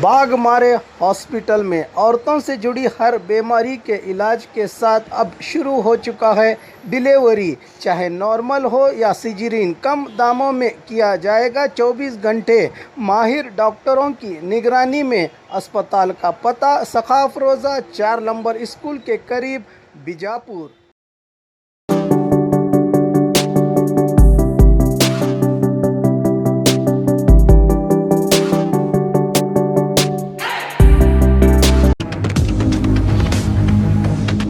Baghmare hospital में औरतों से जुड़ी हर बीमारी के इलाज के साथ अब शुरू हो चुका है डिलीवरी। चाहे नॉर्मल हो या सिजरीन, कम दामों में किया जाएगा। 24 घंटे माहिर डॉक्टरों की निगरानी में। अस्पताल का पता सखाफ रोज़ा 4 नंबर स्कूल के करीब, बीजापुर।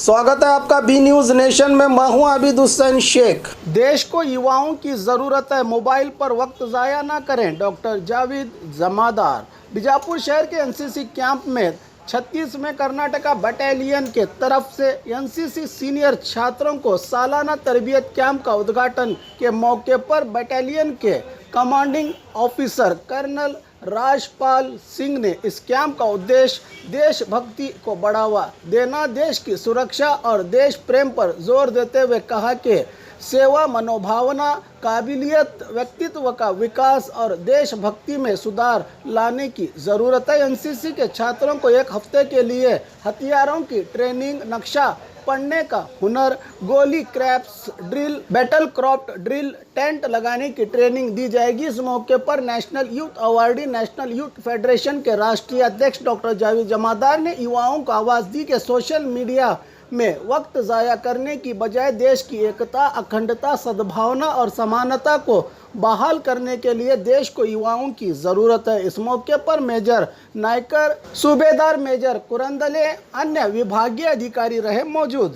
स्वागत है आपका बी न्यूज़ नेशन में। मैं हूं आबिद हुसैन शेख। देश को युवाओं की ज़रूरत है, मोबाइल पर वक्त ज़ाया ना करें। डॉक्टर जावेद जमादार। बीजापुर शहर के एनसीसी कैंप में 36वें कर्नाटका बटालियन के तरफ से एनसीसी सीनियर छात्रों को सालाना तरबियत कैंप का उद्घाटन के मौके पर बटालियन के commanding officer colonel Rajpal Singh ने इस कैंप का उद्देश्य देशभक्ति को बढ़ावा देना, देश की सुरक्षा और देश प्रेम पर जोर देते हुए कहा कि सेवा मनोभावना, काबिलियत, व्यक्तित्व का विकास और देशभक्ति में सुधार लाने की ज़रूरत है। एनसीसी के छात्रों को एक हफ्ते के लिए हथियारों की ट्रेनिंग, नक्शा पढ़ने का हुनर, गोली क्रैप्स drill, battle craft drill, tent लगाने की ट्रेनिंग दी जाएगी। इस मौके पर national youth awardee, national youth federation के राष्ट्रीय अध्यक्ष डॉक्टर जावेद जमादार ने युवाओं को आवाज़ दी कि सोशल मीडिया में वक्त ज़ाया करने की बजाय देश की एकता, अखंडता, सद्भावना और समानता को बहाल करने के लिए देश को युवाओं की ज़रूरत है। इस मौके पर मेजर नायकर, सूबेदार मेजर कुरंदले, अन्य विभागीय अधिकारी रहे मौजूद।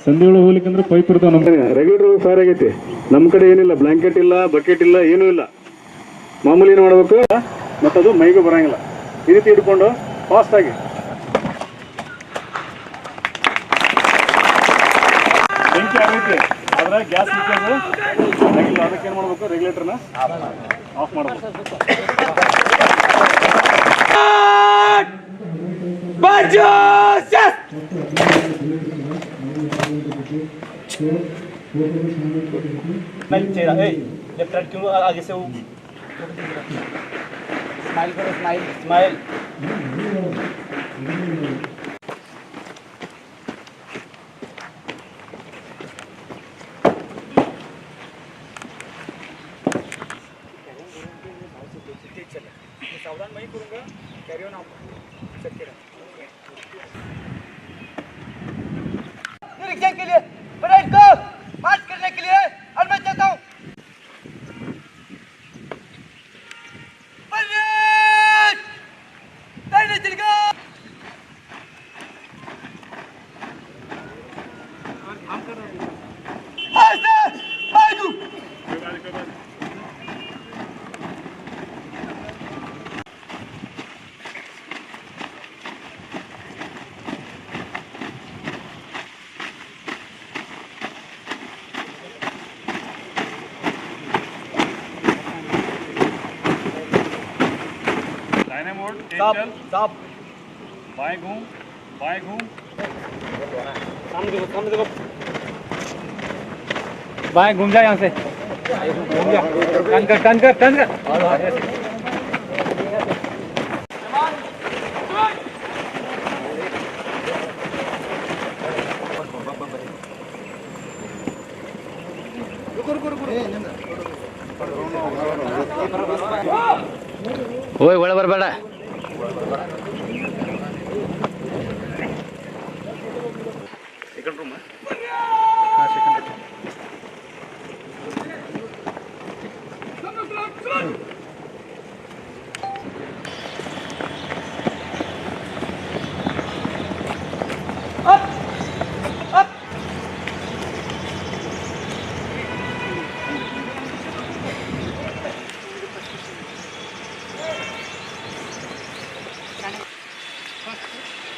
ಸಂಧಿ ಒಳಗೆ ಹೋಗ್ಲಿಕ್ಕಂದ್ರೆ ಪೈಪ್ ಇರ್ತಾವ. ನಮ್ಮ ರೆಗ್ಯುಲೇಟರ್ ಫೈರ್ ಆಗೈತಿ. ನಮ್ಮ ಕಡೆ ಏನಿಲ್ಲ, ಬ್ಲಾಂಕೆಟ್ ಇಲ್ಲ, ಬಕೆಟ್ ಇಲ್ಲ, ಏನೂ ಇಲ್ಲ. ಮಾಮೂಲಿ ಏನು ಮಾಡಬೇಕು, ಮತ್ತದು ಮೈಗೆ ಬರಂಗಿಲ್ಲ. ಈ ರೀತಿ ಹಿಡ್ಕೊಂಡು ಫಾಸ್ಟಾಗಿ ಬೆಂಕಿ ಆಗೈತಿ, ಆದರೆ ಗ್ಯಾಸ್ ಲೀಕೇಜ್ ಆಗಿಲ್ಲ. ಅದಕ್ಕೆ ಏನು ಮಾಡಬೇಕು, ರೆಗ್ಯುಲೇಟರ್ನ ಆಫ್ ಮಾಡಬೇಕು. लेफ्ट राइट क्यों आगे से वो स्माइल करो, स्माइल स्माइल। सावधान मैं ही करूँगा, कैरी ऑन आप सकते रहो। निरीक्षण के लिए परेड को मार्च करने के लिए अनुमति चाहता हूँ। स्टॉप, बाएं घूम, बाएं घूम, सामने देखो, सामने देखो, बाएं घूम जा, यहाँ से घूम जा, टर्न कर, टर्न कर, टर्न कर। ओए बड़ा बड़ा सेकंड रूम है। हाँ, सेकंड रूम।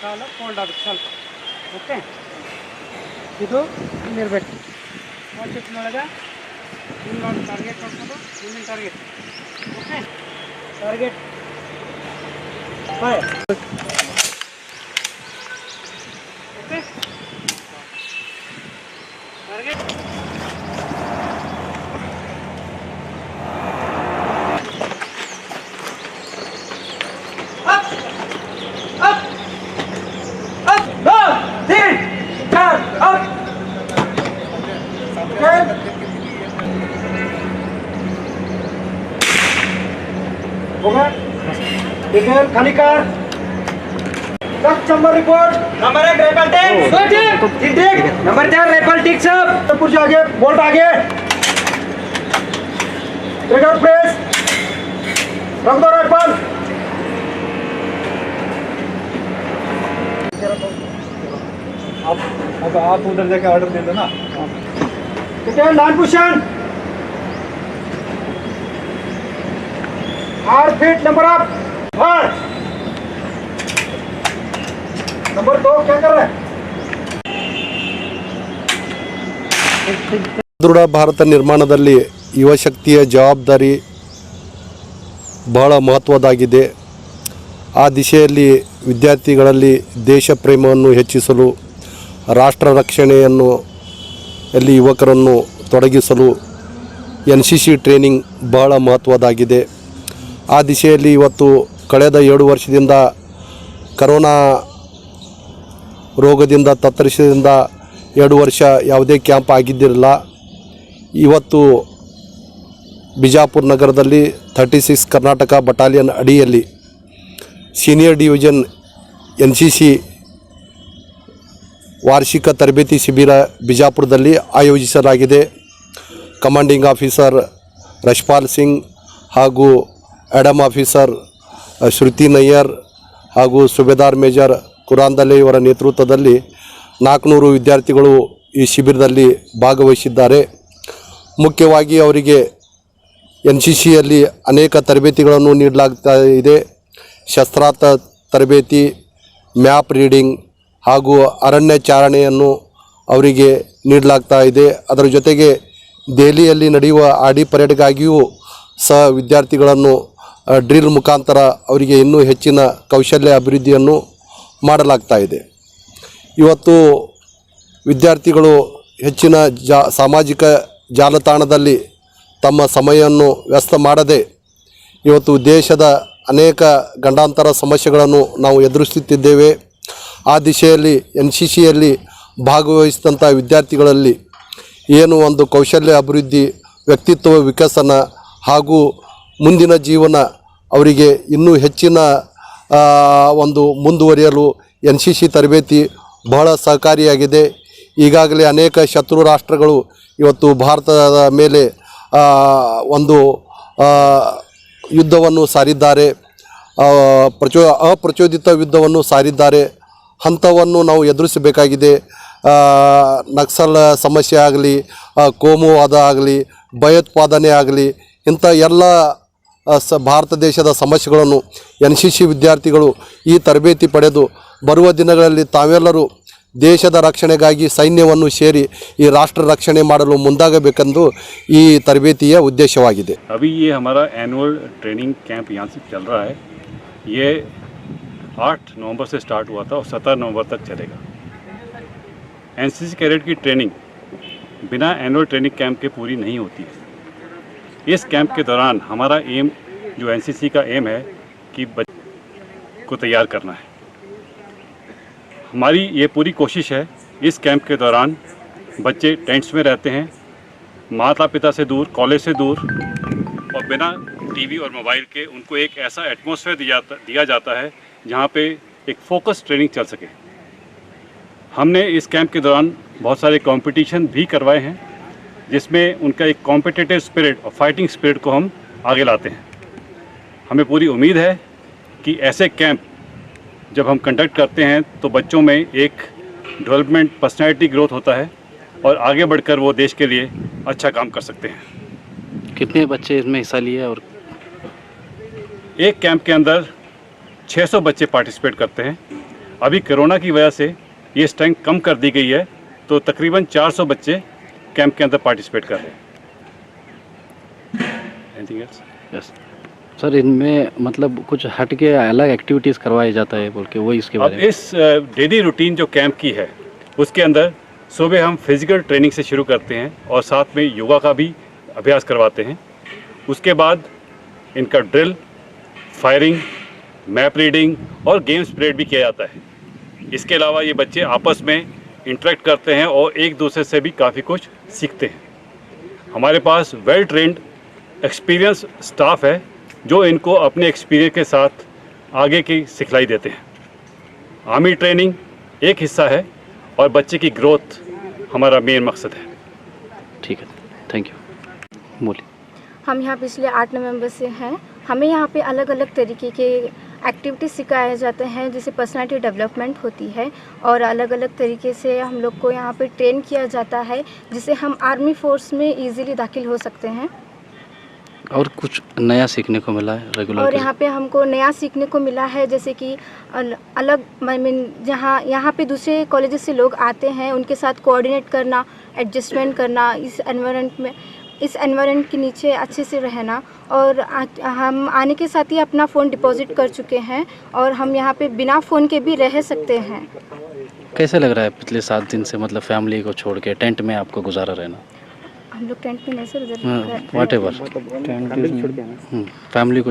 చాలా ఫోల్డ్ ఆಗುತ್ತೆ ಸ್ವಲ್ಪ. ಓಕೆ, ಇದು ಇಲ್ಲಿರಬೇಕು. ವಾಟ್ಸಪ್ನೊಳಗೆ ಇನ್ನೊಂದು ಟಾರ್ಗೆಟ್ ಮಾಡ್ಕೊಂಡು ಇನ್ನೊಂದು target. Okay, target fire. Okay, target होगा डिटेल खाली कर चंबर रिपोर्ट नंबर 1 राइफल टिक ठीक ठीक नंबर 4 राइफल टिक सब कुछ आगे बोल्ट आगे ट्रिगर प्रेस रख दो राइफल अब आप उधर जाके ऑर्डर दे दो ना detail down position 8 feet number up fire number 2 क्या कर रहे हैं ದೃಢ ಭಾರತ ನಿರ್ಮಾಣದಲ್ಲಿ ಯುವಶಕ್ತಿಯ ಜವಾಬ್ದಾರಿ ಬಹಳ ಮಹತ್ವದಾಗಿದೆ. ಆ ದಿಶೆಯಲ್ಲಿ ವಿದ್ಯಾರ್ಥಿಗಳಲ್ಲಿ ದೇಶ ಪ್ರೇಮವನ್ನು ಹೆಚ್ಚಿಸಲು, ರಾಷ್ಟ್ರ ರಕ್ಷಣೆಯನ್ನು ಅಲ್ಲಿ ಯುವಕರನ್ನು ತೊಡಗಿಸಲು NCC ಟ್ರೈನಿಂಗ್ ಬಹಳ ಮಹತ್ವದಾಗಿದೆ. ಆ ದಿಶೆಯಲ್ಲಿ ಇವತ್ತು ಕಳೆದ 2 ವರ್ಷದಿಂದ ಕರೋನಾ ರೋಗದಿಂದ ತತ್ತರಿಸಿದಿಂದ 2 ವರ್ಷ ಯಾವುದೇ ಕ್ಯಾಂಪ್ ಆಗಿದ್ದಿರಲಿಲ್ಲ. ಇವತ್ತು ಬಿಜಾಪುರ ನಗರದಲ್ಲಿ 36 ಕರ್ನಾಟಕ ಬಟಾಲಿಯನ್ ಅಡಿಯಲ್ಲಿ ಸೀನಿಯರ್ ಡಿವಿಷನ್ NCC ವಾರ್ಷಿಕ ತರಬೇತಿ ಶಿಬಿರ ಬಿಜಾಪುರದಲ್ಲಿ ಆಯೋಜಿಸಲಾಗಿದೆ. ಕಮಾಂಡಿಂಗ್ ಆಫೀಸರ್ ರಶ್ಪಾಲ್ ಸಿಂಗ್ ಹಾಗೂ ಅಡಮ್ ಆಫೀಸರ್ ಶ್ರುತಿ ನಯ್ಯರ್ ಹಾಗೂ ಸುಬೇದಾರ್ ಮೇಜರ್ ಕುರಾಂದಲೆ ಇವರ ನೇತೃತ್ವದಲ್ಲಿ 400 ವಿದ್ಯಾರ್ಥಿಗಳು ಈ ಶಿಬಿರದಲ್ಲಿ ಭಾಗವಹಿಸಿದ್ದಾರೆ. ಮುಖ್ಯವಾಗಿ ಅವರಿಗೆ NCCಯಲ್ಲಿ ಅನೇಕ ತರಬೇತಿಗಳನ್ನು ನೀಡಲಾಗ್ತಾ ಇದೆ. ಶಸ್ತ್ರಾಸ್ತ್ರ ತರಬೇತಿ, ಮ್ಯಾಪ್ ರೀಡಿಂಗ್ ಹಾಗೂ ಅರಣ್ಯ ಚಾರಣೆಯನ್ನು ಅವರಿಗೆ ನೀಡಲಾಗ್ತಾ ಇದೆ. ಅದರ ಜೊತೆಗೆ ದೆಹಲಿಯಲ್ಲಿ ನಡೆಯುವ ಆಡಿ ಪರೇಡ್ಗಾಗಿಯೂ ಸಹ ವಿದ್ಯಾರ್ಥಿಗಳನ್ನು ಡ್ರಿಲ್ ಮುಖಾಂತರ ಅವರಿಗೆ ಇನ್ನೂ ಹೆಚ್ಚಿನ ಕೌಶಲ್ಯ ಅಭಿವೃದ್ಧಿಯನ್ನು ಮಾಡಲಾಗ್ತಾ ಇದೆ. ಇವತ್ತು ವಿದ್ಯಾರ್ಥಿಗಳು ಹೆಚ್ಚಿನ ಸಾಮಾಜಿಕ ಜಾಲತಾಣದಲ್ಲಿ ತಮ್ಮ ಸಮಯವನ್ನು ವ್ಯರ್ಥ ಮಾಡದೆ ಇವತ್ತು ದೇಶದ ಅನೇಕ ಗಂಡಾಂತರ ಸಮಸ್ಯೆಗಳನ್ನು ನಾವು ಎದುರಿಸುತ್ತಿದ್ದೇವೆ. ಆ ದಿಶೆಯಲ್ಲಿ NCCಯಲ್ಲಿ ಭಾಗವಹಿಸಿದಂಥ ವಿದ್ಯಾರ್ಥಿಗಳಲ್ಲಿ ಏನು ಒಂದು ಕೌಶಲ್ಯ ಅಭಿವೃದ್ಧಿ, ವ್ಯಕ್ತಿತ್ವ ವಿಕಸನ ಹಾಗೂ ಮುಂದಿನ ಜೀವನ ಅವರಿಗೆ ಇನ್ನೂ ಹೆಚ್ಚಿನ ಒಂದು ಮುಂದುವರಿಯಲು NCC ತರಬೇತಿ ಬಹಳ ಸಹಕಾರಿಯಾಗಿದೆ. ಈಗಾಗಲೇ ಅನೇಕ ಶತ್ರು ರಾಷ್ಟ್ರಗಳು ಇವತ್ತು ಭಾರತದ ಮೇಲೆ ಒಂದು ಯುದ್ಧವನ್ನು ಸಾರಿದ್ದಾರೆ, ಅಪ್ರಚೋದಿತ ಯುದ್ಧವನ್ನು ಸಾರಿದ್ದಾರೆ. ಹಂತವನ್ನು ನಾವು ಎದುರಿಸಬೇಕಾಗಿದೆ. ನಕ್ಸಲ್ ಸಮಸ್ಯೆ ಆಗಲಿ, ಕೋಮುವಾದ ಆಗಲಿ, ಭಯೋತ್ಪಾದನೆ ಆಗಲಿ, ಇಂಥ ಎಲ್ಲ ಭಾರತ ದೇಶದ ಸಮಸ್ಯೆಗಳನ್ನು NCC ವಿದ್ಯಾರ್ಥಿಗಳು ಈ ತರಬೇತಿ ಪಡೆದು ಬರುವ ದಿನಗಳಲ್ಲಿ ತಾವೆಲ್ಲರೂ ದೇಶದ ರಕ್ಷಣೆಗಾಗಿ ಸೈನ್ಯವನ್ನು ಸೇರಿ ಈ ರಾಷ್ಟ್ರ ರಕ್ಷಣೆ ಮಾಡಲು ಮುಂದಾಗಬೇಕೆಂದು ಈ ತರಬೇತಿಯ ಉದ್ದೇಶವಾಗಿದೆ. अभी ये हमारा एनुअल ट्रेनिंग कैंप यहाँ से चल रहा है. ये 8 नवंबर से स्टार्ट हुआ था और 17 नवंबर तक चलेगा. NCC कैडेट की ट्रेनिंग बिना एनुअल ट्रेनिंग कैंप के पूरी नहीं होती है. इस कैंप के दौरान हमारा एम जो NCC का एम है कि बच्चों को तैयार करना है. हमारी ये पूरी कोशिश है इस कैंप के दौरान बच्चे टेंट्स में रहते हैं, माता पिता से दूर, कॉलेज से दूर और बिना टीवी और मोबाइल के उनको एक ऐसा एटमॉस्फेयर दिया जाता है जहाँ पे एक फोकस ट्रेनिंग चल सके. हमने इस कैंप के दौरान बहुत सारे कंपटीशन भी करवाए हैं जिसमें उनका एक कॉम्पिटिटिव स्पिरिट और फाइटिंग स्पिरिट को हम आगे लाते हैं. हमें पूरी उम्मीद है कि ऐसे कैंप जब हम कंडक्ट करते हैं तो बच्चों में एक डेवलपमेंट, पर्सनैलिटी ग्रोथ होता है और आगे बढ़कर वो देश के लिए अच्छा काम कर सकते हैं. कितने बच्चे इसमें हिस्सा लिए और एक कैंप के अंदर 600 बच्चे पार्टिसिपेट करते हैं. अभी कोरोना की वजह से ये स्ट्रेंथ कम कर दी गई है तो तकरीबन 400 बच्चे कैंप के अंदर पार्टिसिपेट कर रहे हैं. Anything else? यस सर, इनमें मतलब कुछ हट के अलग एक्टिविटीज़ करवाया जाता है बोल के वो इसके बारे में. अब इस डेली रूटीन जो कैंप की है उसके अंदर सुबह हम फिजिकल ट्रेनिंग से शुरू करते हैं और साथ में योगा का भी अभ्यास करवाते हैं. उसके बाद इनका ड्रिल, फायरिंग, मैप रीडिंग और गेम्स पीरियड भी किया जाता है. इसके अलावा ये बच्चे आपस में इंटरेक्ट करते हैं और एक दूसरे से भी काफ़ी कुछ सीखते हैं. हमारे पास वेल ट्रेंड एक्सपीरियंस स्टाफ है जो इनको अपने एक्सपीरियंस के साथ आगे की सिखलाई देते हैं। आर्मी ट्रेनिंग एक हिस्सा है और बच्चे की ग्रोथ हमारा मेन मकसद है। ठीक है, थैंक यू। बोलिए। हम यहाँ पिछले 8 नवंबर से हैं। हमें यहाँ पे अलग अलग तरीके के एक्टिविटीज़ सिखाए जाते हैं, जैसे पर्सनालिटी डेवलपमेंट होती है और अलग अलग तरीके से हम लोग को यहाँ पे ट्रेन किया जाता है, जिससे हम आर्मी फोर्स में इजीली दाखिल हो सकते हैं। और कुछ नया सीखने को मिला है रेगुलर? और यहाँ पे हमको नया सीखने को मिला है, जैसे कि अलग जहाँ यहाँ पे दूसरे कॉलेजेस से लोग आते हैं, उनके साथ कोऑर्डिनेट करना, एडजस्टमेंट करना, इस एनवायरनमेंट के नीचे अच्छे से रहना। और हम आने के साथ ही अपना फ़ोन डिपॉजिट कर चुके हैं और हम यहाँ पे बिना फ़ोन के भी रह सकते हैं। कैसे लग रहा है पिछले 7 दिन से, मतलब फैमिली को छोड़ के टेंट में आपको गुजारा रहना? हम लोग टेंट में नहीं सर, वॉट एवर, फैमिली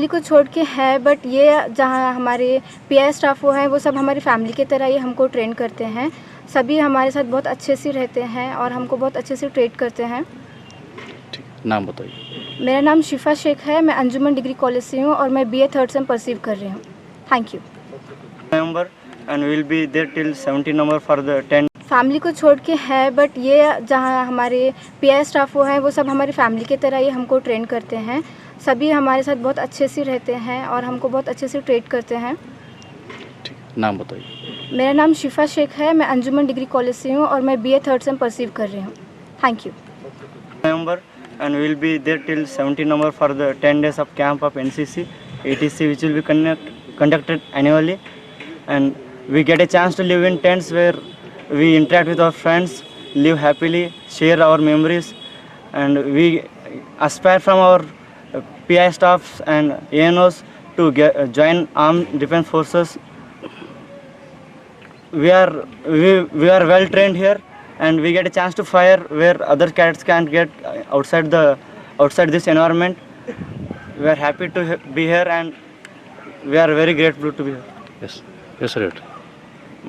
को छोड़ के है, बट ये जहाँ हमारे पीआई स्टाफ वो हैं, वो सब हमारी फैमिली की तरह ही हमको ट्रेन करते हैं। सभी हमारे साथ बहुत अच्छे से रहते हैं और हमको बहुत अच्छे से ट्रीट करते हैं। ठीक, नाम बताइए। मेरा नाम शिफा शेख है, मैं अंजुमन डिग्री कॉलेज से हूँ और मैं BA 3rd सेम परसीव कर रही हूँ। Thank you. November and we will be there till 17 November for the 10. Family को छोड़ के है, बट ये जहाँ हमारे पीआई स्टाफ वो हैं, वो सब हमारी फैमिली की तरह ही हमको ट्रेन करते हैं। सभी हमारे साथ बहुत अच्छे से रहते हैं और हमको बहुत अच्छे से ट्रीट करते हैं। ठीक, नाम बताइए। मेरा नाम शिफा शेख है, मैं अंजुमन डिग्री कॉलेज से हूँ और मैं BA 3rd सेम परसीव कर रही हूँ। Thank you. November and we will be there till 17 November for the 10 days of camp of NCC, ATC, which will be conducted annually, and we get a chance to live in tents where we interact with our friends, live happily, share our memories, and we aspire from our PI staffs and ANOs to join armed defense forces. We are well trained here, and we get a chance to fire where other cadets can't get outside this environment. We are happy to be here, and we are very grateful to be here. Yes, yes sir.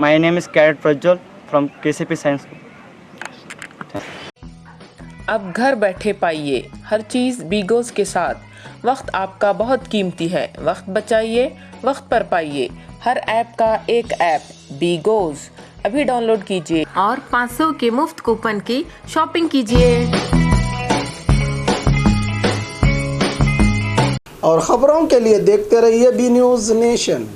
My name is Cadet Prajwal from KCP Science School. अब घर बैठे पाइए हर चीज़ बीगोज़ के साथ। वक्त आपका बहुत कीमती है, वक्त बचाइए, वक्त पर पाइए। हर ऐप का एक ऐप बीगोज़, अभी डाउनलोड कीजिए और 500 के मुफ्त कूपन की शॉपिंग कीजिए। और खबरों के लिए देखते रहिए बी न्यूज़ नेशन।